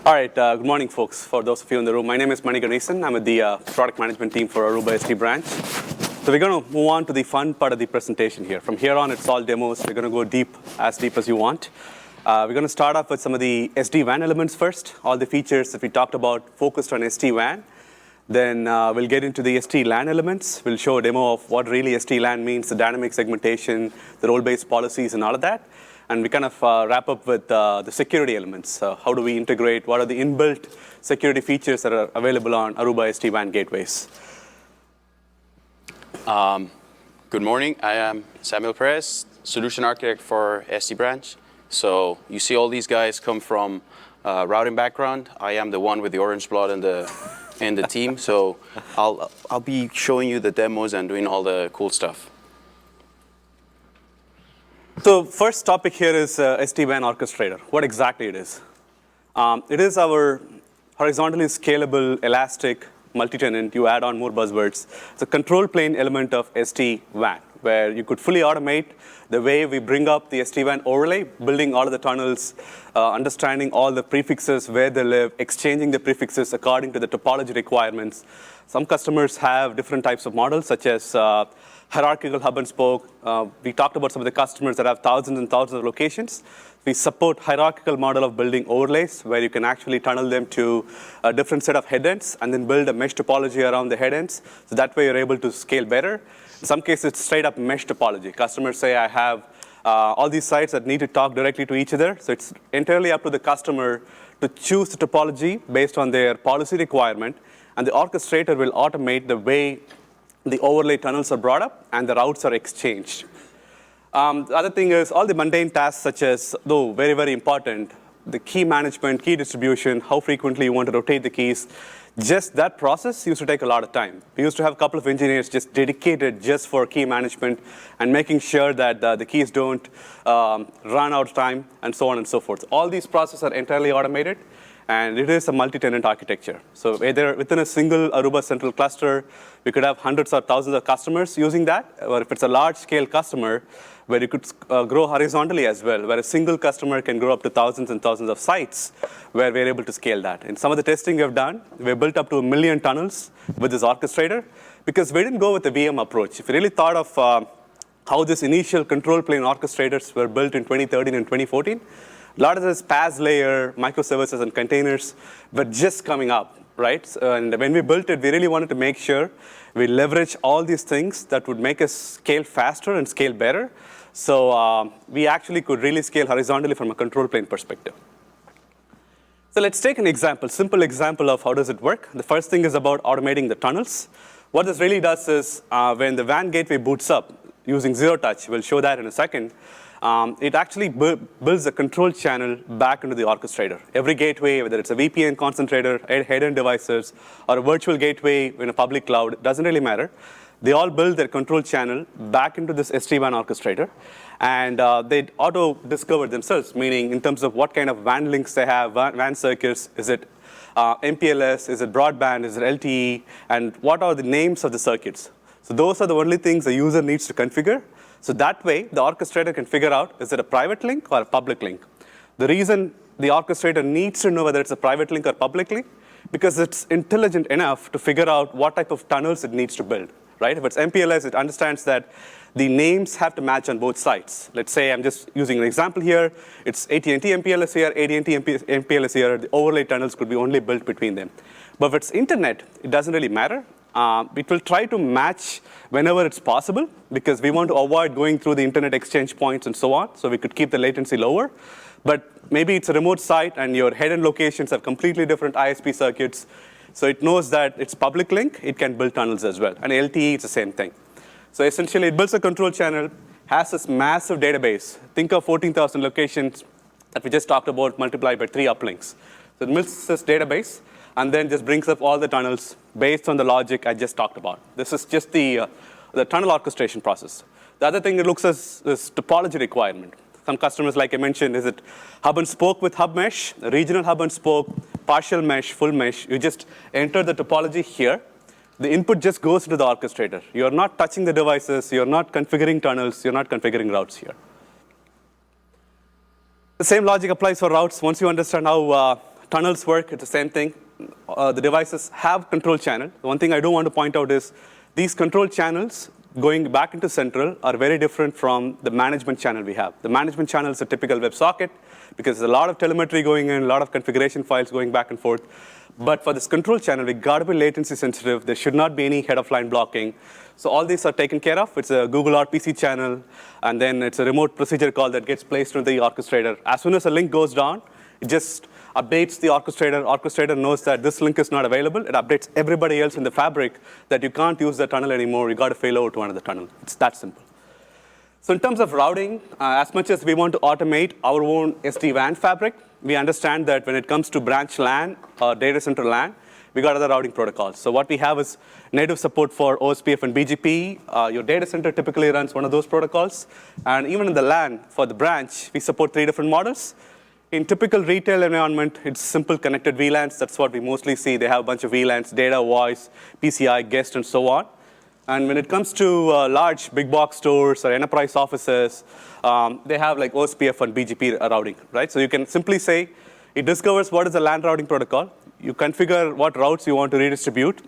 All right, good morning, folks. For those of you in the room, my name is Ganesan. I'm with the product management team for Aruba SD branch. So we're going to move on to the fun part of the presentation here. From here on, it's all demos. We're going to go deep as you want. We're going to start off with some of the SD-WAN elements first, all the features that we talked about focused on SD-WAN. Then we'll get into the SD-LAN elements. We'll show a demo of what really SD-LAN means, the dynamic segmentation, the role-based policies, and all of that. And we kind of wrap up with the security elements. How do we integrate? What are the inbuilt security features that are available on Aruba SD-WAN gateways? Good morning. I am Samuel Perez, solution architect for SD branch. So you see all these guys come from routing background. I am the one with the orange blood in the team. So I'll be showing you the demos and doing all the cool stuff. So first topic here is SD-WAN Orchestrator, what exactly it is. It is our horizontally scalable, elastic, multi-tenant, you add on more buzzwords. It's a control plane element of SD-WAN, where you could fully automate the way we bring up the SD-WAN overlay, building all of the tunnels, understanding all the prefixes, where they live, exchanging the prefixes according to the topology requirements. Some customers have different types of models, such as hierarchical hub and spoke. We talked about some of the customers that have thousands and thousands of locations. We support hierarchical model of building overlays, where you can actually tunnel them to a different set of headends and then build a mesh topology around the headends. So that way you're able to scale better. In some cases, it's straight up mesh topology. Customers say, I have all these sites that need to talk directly to each other. So it's entirely up to the customer to choose the topology based on their policy requirement. And the orchestrator will automate the way the overlay tunnels are brought up and the routes are exchanged. The other thing is all the mundane tasks, such as, though very, very important, the key management, key distribution, how frequently you want to rotate the keys. Just that process used to take a lot of time. We used to have a couple of engineers just dedicated just for key management and making sure that the keys don't run out of time and so on and so forth. All these processes are entirely automated. And it is a multi-tenant architecture. So either within a single Aruba central cluster, we could have hundreds or thousands of customers using that. Or if it's a large-scale customer, where you could grow horizontally as well, where a single customer can grow up to thousands and thousands of sites, where we're able to scale that. In some of the testing we've done, we've built up to 1 million tunnels with this orchestrator, because we didn't go with the VM approach. If you really thought of how this initial control plane orchestrators were built in 2013 and 2014, a lot of this PaaS layer, microservices, and containers were just coming up, right? And when we built it, we really wanted to make sure we leverage all these things that would make us scale faster and scale better. So we actually could really scale horizontally from a control plane perspective. So let's take an example, simple example of how does it work. The first thing is about automating the tunnels. What this really does is when the WAN gateway boots up using zero touch, we'll show that in a second, it actually builds a control channel back into the orchestrator. Every gateway, whether it's a VPN concentrator, headend devices, or a virtual gateway in a public cloud, it doesn't really matter. They all build their control channel back into this SD-WAN orchestrator. And they auto-discover themselves, meaning in terms of what kind of WAN links they have, WAN circuits, is it MPLS, is it broadband, is it LTE, and what are the names of the circuits. So those are the only things the user needs to configure. So that way, the orchestrator can figure out, is it a private link or a public link? The reason the orchestrator needs to know whether it's a private link or public link, because it's intelligent enough to figure out what type of tunnels it needs to build, right? If it's MPLS, it understands that the names have to match on both sides. Let's say I'm just using an example here. It's AT&T MPLS here, AT&T MPLS here. The overlay tunnels could be only built between them. But if it's internet, it doesn't really matter. It will try to match whenever it's possible, because we want to avoid going through the internet exchange points and so on, so we could keep the latency lower. But maybe it's a remote site, and your headend locations have completely different ISP circuits. So it knows that it's public link. It can build tunnels as well. And LTE, it's the same thing. So essentially, it builds a control channel, has this massive database. Think of 14,000 locations that we just talked about multiplied by 3 uplinks. So it builds this database, and then just brings up all the tunnels based on the logic I just talked about. This is just the tunnel orchestration process. The other thing it looks at is topology requirement. Some customers, like I mentioned, is it hub and spoke with hub mesh, regional hub and spoke, partial mesh, full mesh. You just enter the topology here. The input just goes into the orchestrator. You're not touching the devices. You're not configuring tunnels. You're not configuring routes here. The same logic applies for routes. Once you understand how tunnels work, it's the same thing. The devices have control channel. The one thing I do want to point out is these control channels going back into central are very different from the management channel we have. The management channel is a typical WebSocket because there's a lot of telemetry going in, a lot of configuration files going back and forth. But for this control channel, we got to be latency sensitive. There should not be any head-of-line blocking. So all these are taken care of. It's a Google RPC channel, and then it's a remote procedure call that gets placed into the orchestrator. As soon as a link goes down, it just updates the orchestrator. Orchestrator knows that this link is not available. It updates everybody else in the fabric that you can't use the tunnel anymore. You got to fail over to another tunnel. It's that simple. So in terms of routing, as much as we want to automate our own SD-WAN fabric, we understand that when it comes to branch LAN or data center LAN, we got other routing protocols. So what we have is native support for OSPF and BGP. Your data center typically runs one of those protocols. And even in the LAN, for the branch, we support 3 different models. In typical retail environment, it's simple connected VLANs. That's what we mostly see. They have a bunch of VLANs, data, voice, PCI, guest, and so on. And when it comes to large big box stores or enterprise offices, they have like OSPF and BGP routing, right? So you can simply say, it discovers what is the LAN routing protocol. You configure what routes you want to redistribute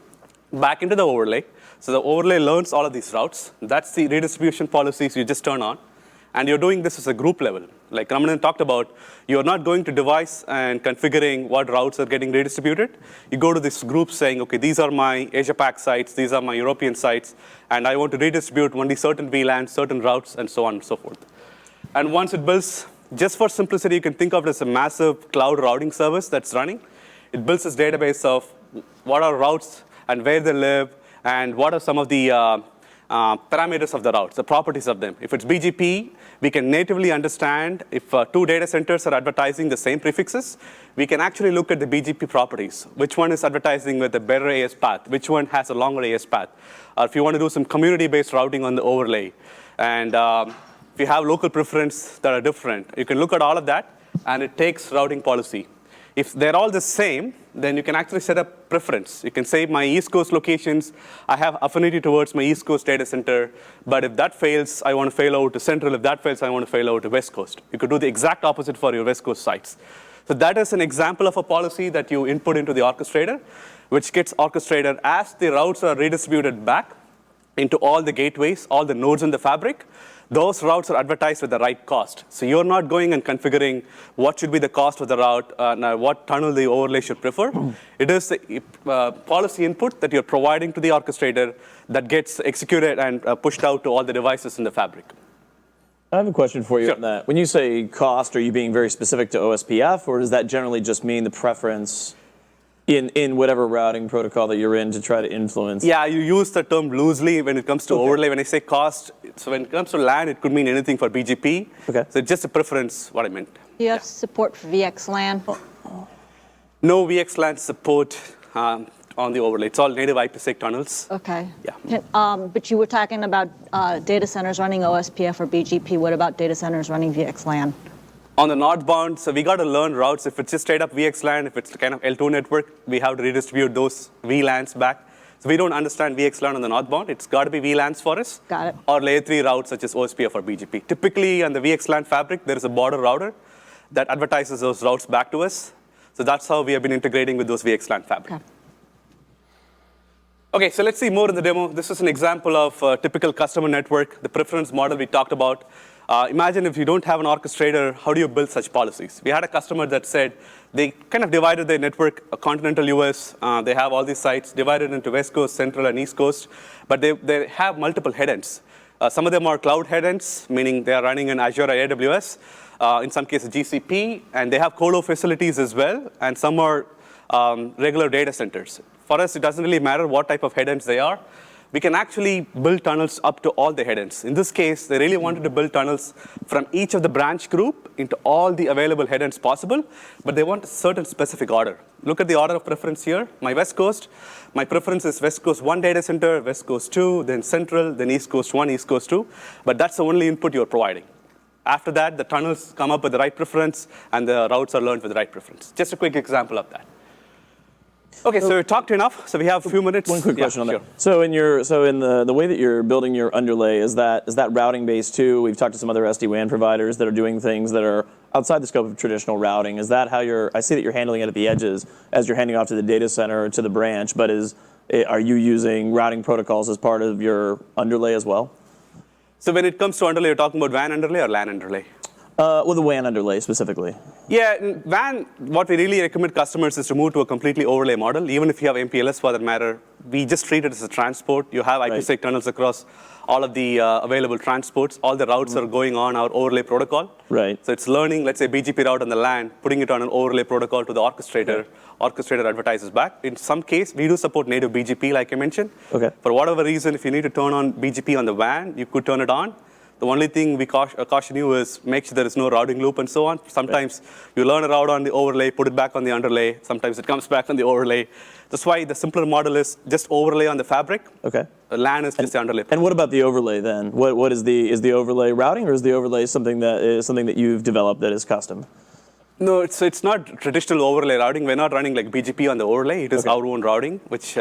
back into the overlay. So the overlay learns all of these routes. That's the redistribution policies you just turn on. And you're doing this as a group level. Like Ramanan talked about, you're not going to device and configuring what routes are getting redistributed. You go to this group saying, OK, these are my Asia-Pac sites, these are my European sites, and I want to redistribute only certain VLANs, certain routes, and so on and so forth. And once it builds, just for simplicity, you can think of it as a massive cloud routing service that's running. It builds this database of what are routes and where they live, and what are some of the parameters of the routes, the properties of them. If it's BGP, we can natively understand if 2 data centers are advertising the same prefixes, we can actually look at the BGP properties. Which one is advertising with a better AS path? Which one has a longer AS path? Or if you want to do some community-based routing on the overlay, and if you have local preference that are different, you can look at all of that, and it takes routing policy. If they're all the same, then you can actually set up preference. You can say my East Coast locations, I have affinity towards my East Coast data center, but if that fails, I want to fail over to Central. If that fails, I want to fail over to West Coast. You could do the exact opposite for your West Coast sites. So that is an example of a policy that you input into the orchestrator, which gets orchestrated as the routes are redistributed back into all the gateways, all the nodes in the fabric. Those routes are advertised with the right cost. So you're not going and configuring what should be the cost of the route, what tunnel the overlay should prefer. It is the policy input that you're providing to the orchestrator that gets executed and pushed out to all the devices in the fabric. I have a question for you Sure. on that. When you say cost, are you being very specific to OSPF, or does that generally just mean the preference in whatever routing protocol that you're in to try to influence? Yeah, you use the term loosely when it comes to overlay. When I say cost, so when it comes to LAN, it could mean anything for BGP. Okay. So it's just a preference, what I meant. Do you have support for VXLAN? No VXLAN support on the overlay. It's all native IPsec tunnels. Okay. Yeah. But you were talking about data centers running OSPF or BGP. What about data centers running VXLAN? On the northbound, so we got to learn routes. If it's just straight up VXLAN, if it's kind of L2 network, we have to redistribute those VLANs back. So we don't understand VXLAN on the northbound. It's got to be VLANs for us. Got it. Or layer 3 routes such as OSPF or BGP. Typically on the VXLAN fabric, there is a border router that advertises those routes back to us. So that's how we have been integrating with those VXLAN fabric. Okay. Okay, so let's see more in the demo. This is an example of a typical customer network, the preference model we talked about. Imagine if you don't have an orchestrator, how do you build such policies? We had a customer that said they kind of divided their network, continental US. They have all these sites divided into West Coast, Central, and East Coast. But they have multiple headends. Some of them are cloud headends, meaning they are running in Azure or AWS. In some cases, GCP. And they have colo facilities as well. And some are regular data centers. For us, it doesn't really matter what type of headends they are. We can actually build tunnels up to all the headends. In this case, they really wanted to build tunnels from each of the branch group into all the available headends possible, but they want a certain specific order. Look at the order of preference here. My West Coast, my preference is West Coast 1 data center, West Coast 2, then Central, then East Coast 1, East Coast 2. But that's the only input you're providing. After that, the tunnels come up with the right preference, and the routes are learned with the right preference. Just a quick example of that. Okay, so we talked enough. So we have a few minutes. One quick question on sure. that. So in the way that you're building your underlay, is that routing based too? We've talked to some other SD-WAN providers that are doing things that are outside the scope of traditional routing, is that how I see that you're handling it at the edges as you're handing off to the data center or to the branch, but are you using routing protocols as part of your underlay as well? So when it comes to underlay, you're talking about WAN underlay or LAN underlay? Well, the WAN underlay specifically. Yeah, in WAN, what we really recommend customers is to move to a completely overlay model. Even if you have MPLS for that matter, we just treat it as a transport. You have IPsec tunnels across all of the available transports. All the routes are going on our overlay protocol. Right. So it's learning, let's say, BGP route on the LAN, putting it on an overlay protocol to the orchestrator. Okay. Orchestrator advertises back. In some case, we do support native BGP, like I mentioned. Okay. For whatever reason, if you need to turn on BGP on the WAN, you could turn it on. The only thing we caution you is make sure there is no routing loop and so on. Sometimes you learn a route on the overlay, put it back on the underlay. Sometimes it comes back on the overlay. That's why the simpler model is just overlay on the fabric. Okay. LAN is just the underlay. And what about the overlay then? What is the overlay routing, or is the overlay something that you've developed that is custom? No, it's not traditional overlay routing. We're not running like BGP on the overlay. It is our own routing, which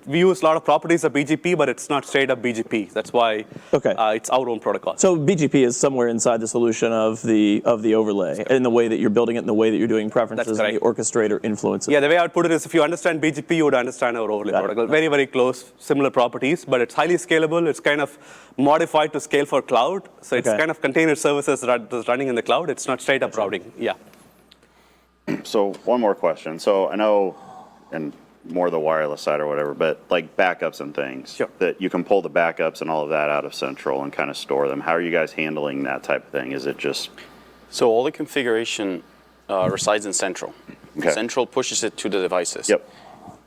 we use a lot of properties of BGP, but it's not straight up BGP. That's why it's our own protocol. So BGP is somewhere inside the solution of the overlay, in the way that you're building it, in the way that you're doing preferences, and the orchestrator influences. Yeah, the way I would put it is, if you understand BGP, you would understand our overlay protocol. Very, very close, similar properties, but it's highly scalable. It's kind of modified to scale for cloud. So it's kind of container services that's running in the cloud. It's not straight up routing. Yeah. So one more question. So I know, and more the wireless side or whatever, but like backups and things, that you can pull the backups and all of that out of Central and kind of store them. How are you guys handling that type of thing? Is it just... So all the configuration resides in Central. Okay. Central pushes it to the devices. Yep.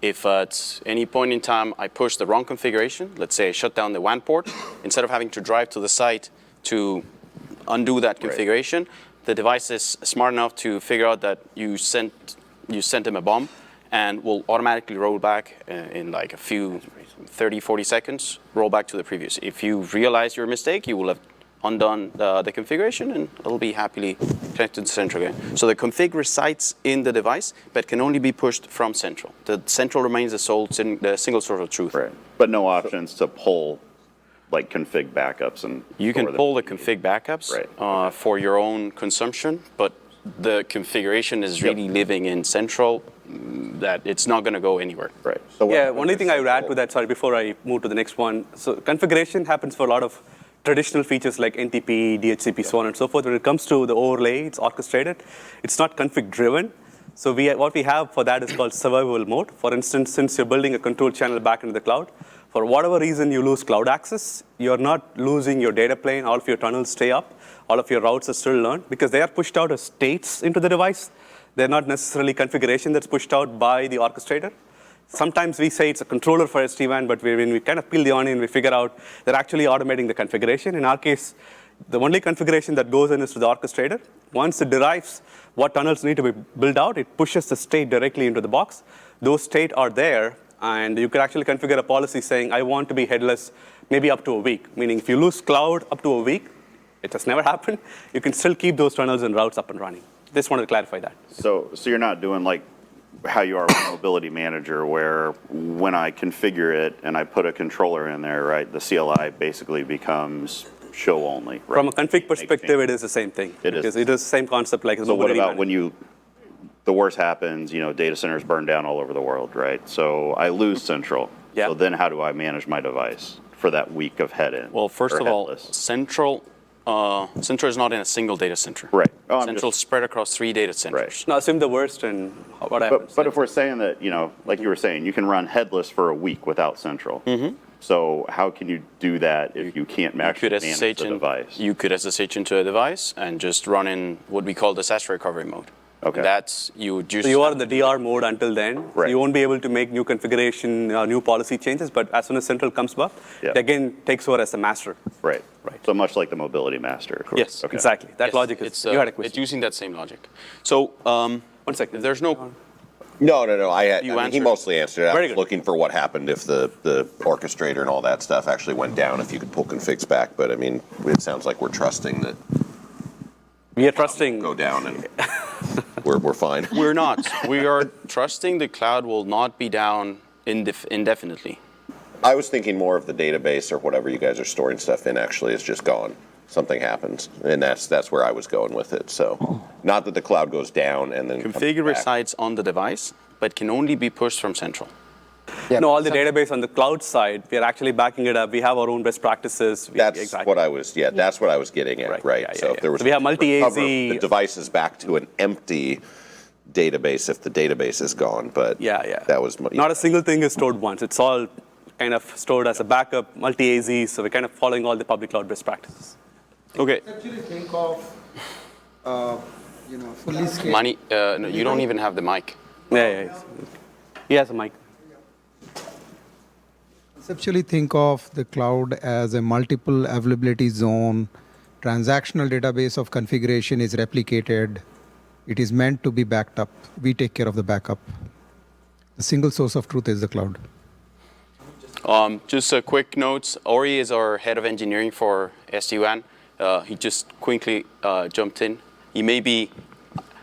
If at any point in time I push the wrong configuration, let's say I shut down the WAN port, instead of having to drive to the site to undo that configuration, the device is smart enough to figure out that you sent them a bomb, and will automatically roll back in like a few 30, 40 seconds, roll back to the previous. If you realize your mistake, you will have undone the configuration, and it'll be happily connected to Central again. So the config resides in the device, but can only be pushed from Central. The Central remains the single source of truth. Right. But no options to pull like config backups and... You can pull the config backups for your own consumption, but the configuration is really living in Central, that it's not going to go anywhere. Right. So only thing I would add to that, sorry, before I move to the next one. So configuration happens for a lot of traditional features like NTP, DHCP, so on and so forth. When it comes to the overlay, it's orchestrated. It's not config driven. So what we have for that is called survival mode. For instance, since you're building a control channel back into the cloud, for whatever reason you lose cloud access, you're not losing your data plane. All of your tunnels stay up. All of your routes are still learned because they are pushed out as states into the device. They're not necessarily configuration that's pushed out by the orchestrator. Sometimes we say it's a controller for SD-WAN, but when we kind of peel the onion, we figure out they're actually automating the configuration. In our case, the only configuration that goes in is to the orchestrator. Once it derives what tunnels need to be built out, it pushes the state directly into the box. Those state are there, and you could actually configure a policy saying, I want to be headless maybe up to a week, meaning if you lose cloud up to a week, it has never happened, you can still keep those tunnels and routes up and running. Just wanted to clarify that. So you're not doing like how you are with Mobility Manager, where when I configure it and I put a controller in there, right, the CLI basically becomes show only. Right? From a config perspective, it is the same thing. It is the same concept like. So what about when the worst happens? Data centers burn down all over the world, right? So I lose Central. So then how do I manage my device for that week of headend? Well, first of all, Central is not in a single data center. Right. Central spread across 3 data centers. Right. Now, assume the worst and what happens. But if we're saying that, like you were saying, you can run headless for a week without Central. Mm-hmm. So how can you do that if you can't actually manage the device? You could SSH into a device and just run in what we call disaster recovery mode. Okay. That's you just. So you are in the DR mode until then. Right. So you won't be able to make new configuration, new policy changes. But as soon as Central comes up, it again takes over as the master. Right. So much like the Mobility Master. Yes, exactly. That logic is. You had a question. It's using that same logic. So 1 second. There's no. No. I mean, he mostly answered it. I was good. looking for what happened if the orchestrator and all that stuff actually went down, if you could pull configs back. But I mean, it sounds like we're trusting that. We are trusting. Go down and we're fine. We're not. We are trusting the cloud will not be down indefinitely. I was thinking more of the database or whatever you guys are storing stuff in actually is just gone. something happens, and that's where I was going with it. So, not that the cloud goes down and then Configure comes back. resides on the device, but can only be pushed from central. Yeah, No, all the database on the cloud side, we are actually backing it up. We have our own best practices. That's what I was. Yeah, that's what I was getting at. Right. Yeah, so yeah, if there was so we have multi-AZ. the device is back to an empty database if the database is gone. But that was not a single thing is stored once. It's all kind of stored as a backup, multi-AZ. So we're kind of following all the public cloud best practices. Okay. Actually, think of fully scaled. Mani, no, you don't even have the mic. Yeah. He has a mic. Conceptually, think of the cloud as a multiple availability zone. Transactional database of configuration is replicated. It is meant to be backed up. We take care of the backup. The single source of truth is the cloud. Just a quick note. Ori is our head of engineering for SD-WAN. He just quickly jumped in. He may be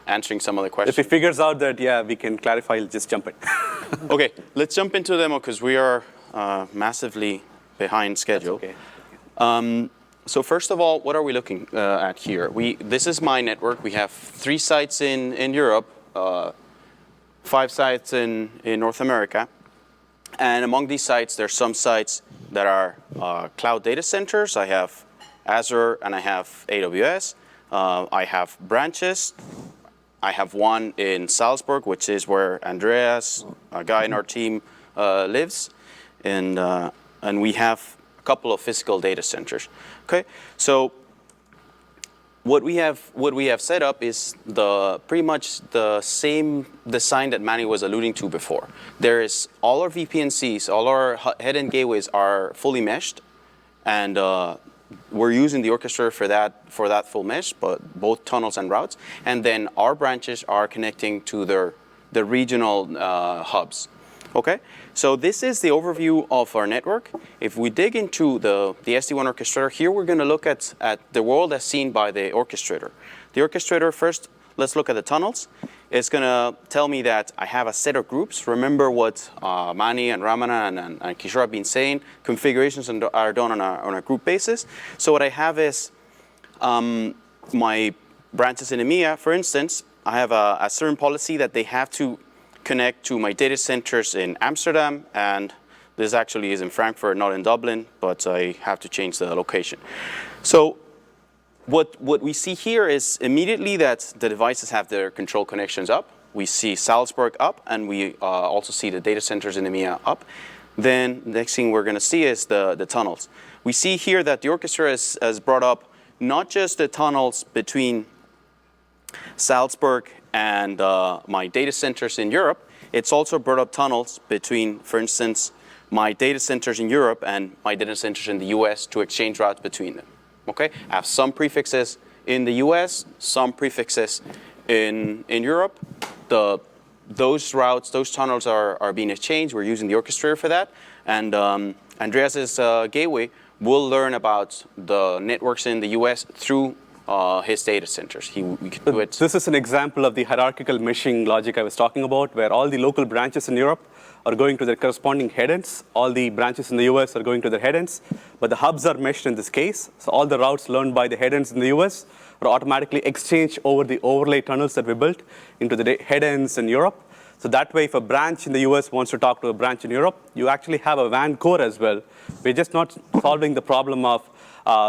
answering some other questions. If he figures out that, we can clarify, he'll just jump in. Okay, let's jump into the demo because we are massively behind schedule. Okay. So first of all, what are we looking at here? This is my network. We have 3 sites in Europe, 5 sites in North America. And among these sites, there's some sites that are cloud data centers. I have Azure and I have AWS. I have branches. I have one in Salzburg, which is where Andreas, a guy in our team, lives. And we have a couple of physical data centers. Okay, so what we have set up is pretty much the same design that Manny was alluding to before. There is all our VPNCs, all our headend gateways are fully meshed, and we're using the Orchestrator for that full mesh, but both tunnels and routes. And then our branches are connecting to the regional hubs. Okay, so this is the overview of our network. If we dig into the SD-WAN Orchestrator, here we're going to look at the world as seen by the Orchestrator. The Orchestrator, first, let's look at the tunnels. It's going to tell me that I have a set of groups. Remember what Mani and Ramana and Kishore have been saying. Configurations are done on a group basis. So what I have is my branches in EMEA, for instance, I have a certain policy that they have to connect to my data centers in Amsterdam, and this actually is in Frankfurt, not in Dublin, but I have to change the location. So what we see here is immediately that the devices have their control connections up. We see Salzburg up, and we also see the data centers in EMEA up. Then the next thing we're going to see is the tunnels. We see here that the Orchestrator has brought up not just the tunnels between Salzburg and my data centers in Europe. It's also brought up tunnels between, for instance, my data centers in Europe and my data centers in the US to exchange routes between them. Okay, I have some prefixes in the US, some prefixes in Europe. Those routes, those tunnels are being exchanged. We're using the Orchestrator for that. And Andreas's gateway will learn about the networks in the US through his data centers. We can do it. This is an example of the hierarchical meshing logic I was talking about, where all the local branches in Europe are going to their corresponding headends. All the branches in the US are going to their headends, but the hubs are meshed in this case. So all the routes learned by the headends in the US are automatically exchanged over the overlay tunnels that we built into the headends in Europe. So that way, if a branch in the US wants to talk to a branch in Europe, you actually have a WAN core as well. We're just not solving the problem of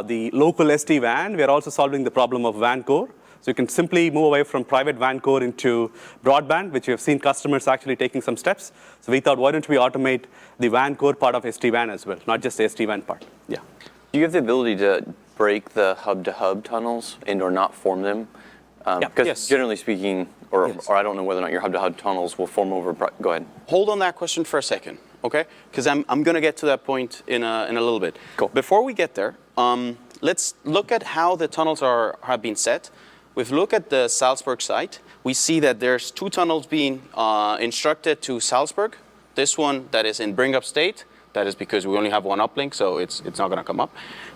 the local SD-WAN, we are also solving the problem of WAN core. So you can simply move away from private WAN core into broadband, which we have seen customers actually taking some steps. So we thought, why don't we automate the WAN core part of SD-WAN as well, not just the SD-WAN part. Yeah. Do you have the ability to break the hub-to-hub tunnels and or not form them? Because generally speaking, or I don't know whether or not your hub-to-hub tunnels will form over. Go ahead. Hold on that question for a second, okay? Because I'm going to get to that point in a little bit. Cool. Before we get there, let's look at how the tunnels have been set. If we look at the Salzburg site, we see that there's 2 tunnels being instructed to Salzburg. This one that is in bring up state, that is because we only have one uplink, so it's not going to come up.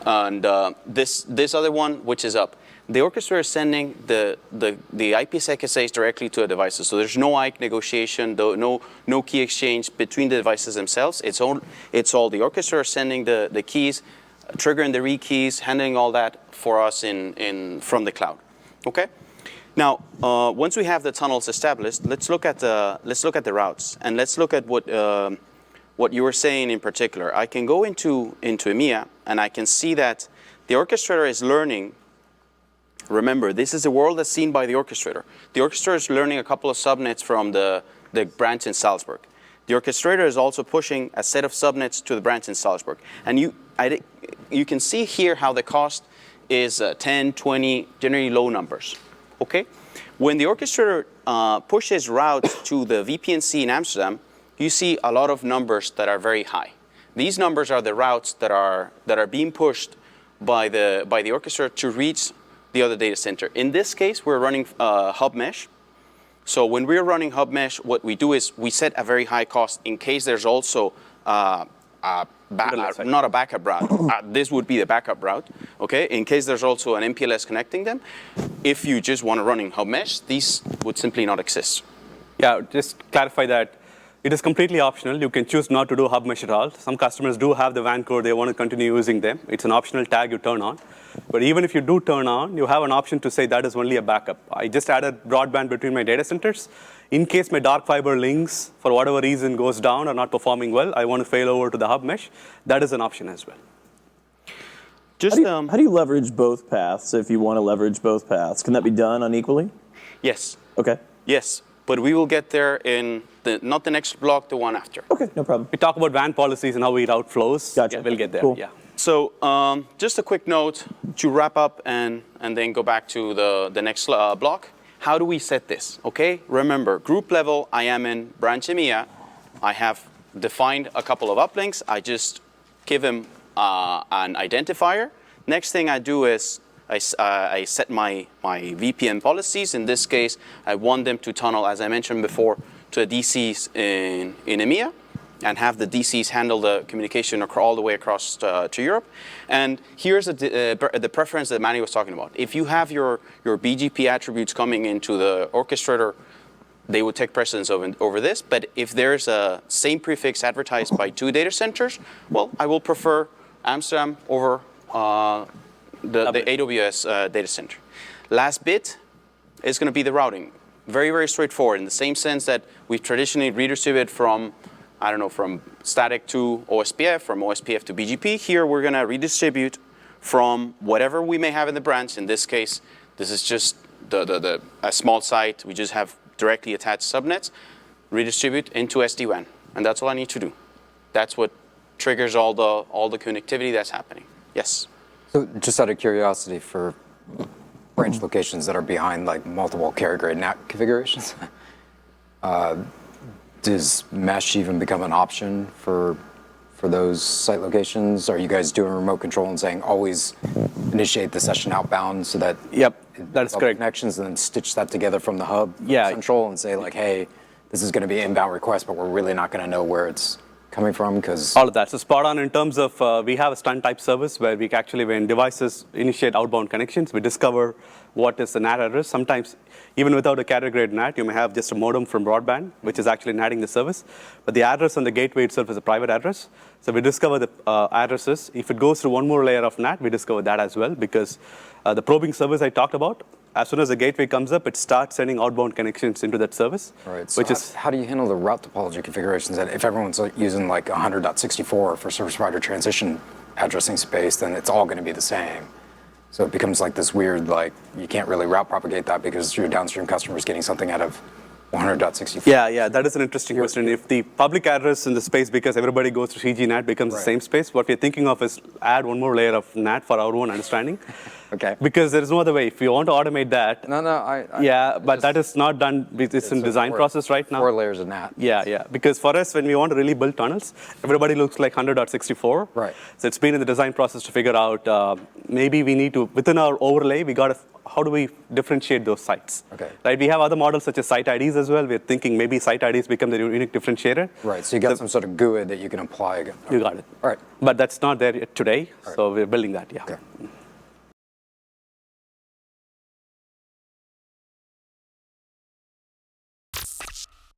And this other one, which is up. The Orchestrator is sending the IPsec SAs directly to the devices. So there's no IKE negotiation, no key exchange between the devices themselves. It's all the Orchestrator sending the keys triggering the read keys, handling all that for us from the cloud. Okay. Now, once we have the tunnels established, let's look at the routes, and let's look at what you were saying in particular. I can go into EMEA, and I can see that the orchestrator is learning. Remember, this is the world that's seen by the orchestrator. The orchestrator is learning a couple of subnets from the branch in Salzburg. The orchestrator is also pushing a set of subnets to the branch in Salzburg. And you can see here how the cost is 10, 20, generally low numbers. Okay? When the orchestrator pushes routes to the VPNC in Amsterdam, you see a lot of numbers that are very high. These numbers are the routes that are being pushed by the orchestrator to reach the other data center. In this case, we're running hub mesh. So when we're running hub mesh, what we do is we set a very high cost in case there's also not a backup route. This would be the backup route, okay? In case there's also an MPLS connecting them. If you just want to run in hub mesh, these would simply not exist. Yeah, just clarify that. It is completely optional. You can choose not to do hub mesh at all. Some customers do have the WAN core. They want to continue using them. It's an optional tag you turn on. But even if you do turn on, you have an option to say that is only a backup. I just added broadband between my data centers. In case my dark fiber links, for whatever reason, goes down or not performing well, I want to fail over to the hub mesh. That is an option as well. How do you leverage both paths if you want to leverage both paths? Can that be done unequally? Yes. Okay. Yes, but we will get there in not the next block, the one after. Okay, no problem. We talk about WAN policies and how we route flows. Gotcha. Yeah, we'll get there. Cool. Yeah. So just a quick note to wrap up and then go back to the next block. How do we set this? Okay, remember, group level, I am in branch EMEA. I have defined a couple of uplinks. I just give them an identifier. Next thing I do is I set my VPN policies. In this case, I want them to tunnel, as I mentioned before, to the DCs in EMEA, and have the DCs handle the communication all the way across to Europe. And here's the preference that Manny was talking about. If you have your BGP attributes coming into the orchestrator, they would take precedence over this. But if there's a same prefix advertised by 2 data centers, well, I will prefer Amsterdam over the AWS data center. Last bit is going to be the routing. Very, very straightforward in the same sense that we've traditionally redistributed from static to OSPF, from OSPF to BGP. Here we're going to redistribute from whatever we may have in the branch. In this case, this is just a small site. We just have directly attached subnets. Redistribute into SD-WAN, and that's all I need to do. That's what triggers all the connectivity that's happening. Yes. So just out of curiosity, for branch locations that are behind like multiple carrier grade NAT configurations, does mesh even become an option for those site locations? Are you guys doing remote control and saying always initiate the session outbound so that that's correct. Connections, and then stitch that together from the hub central and say like, hey, this is going to be an inbound request, but we're really not going to know where it's coming from because all of that. So spot on in terms of we have a stun type service where we actually, when devices initiate outbound connections, we discover what is the NAT address. Sometimes even without a carrier grade NAT, you may have just a modem from broadband, which is actually NATing the service. But the address on the gateway itself is a private address. So we discover the addresses. If it goes through one more layer of NAT, we discover that as well, because the probing service I talked about, as soon as the gateway comes up, it starts sending outbound connections into that service. Right. So how do you handle the route topology configurations? And if everyone's using like 100.64 for service provider transition addressing space, then it's all going to be the same. So it becomes like this weird, like you can't really route propagate that because your downstream customer is getting something out of 100.64. Yeah, that is an interesting question. If the public address in the space, because everybody goes through CG-NAT, becomes the same space, what we're thinking of is add one more layer of NAT for our own understanding. Okay. Because there is no other way. If you want to automate that. But that is not done. It's in design process right now. 4 layers of NAT. Yeah. Because for us, when we want to really build tunnels, everybody looks like 100.64. Right. So it's been in the design process to figure out maybe we need to, within our overlay, how do we differentiate those sites? Okay. Right. We have other models such as site IDs as well. We're thinking maybe site IDs become the unique differentiator. Right. So you got some sort of GUID that you can apply again. You got it. All right. But that's not there yet today. So we're building that. Yeah. Okay.